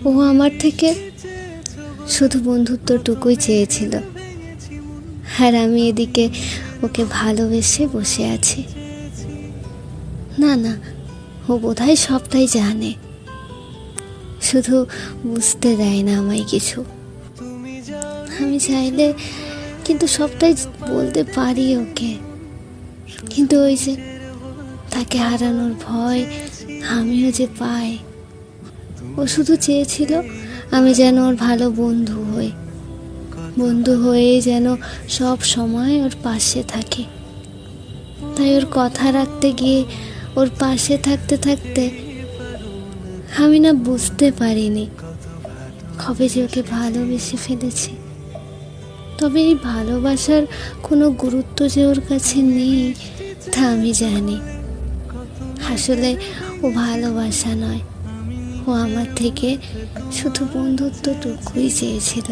ও আমার থেকে শুধু বন্ধুত্বটুকুই চেয়েছিল, আর আমি এদিকে ওকে ভালোবেসে বসে আছি। না না, ও বোধহয় সবটাই জানে, শুধু বুঝতে দেয় না আমায় কিছু। আমি চাইলে কিন্তু সবটাই বলতে পারি ওকে, কিন্তু ওই যে তাকে হারানোর ভয় আমিও যে পাই। ও শুধু চেয়েছিল আমি যেন ওর ভালো বন্ধু হই, বন্ধু হয়ে যেন সব সময় ওর পাশে থাকি। তাই ওর কথা রাখতে গিয়ে, ওর পাশে থাকতে থাকতে আমি না বুঝতে পারিনি কবে যে ওকে ভালোবেসে ফেলেছি। তবে এই ভালোবাসার কোনো গুরুত্ব যে ওর কাছে নেই তা আমি জানি। আসলে ও ভালোবাসা নয়, ও আমার থেকে শুধু বন্ধুত্বটুকুই চেয়েছিল।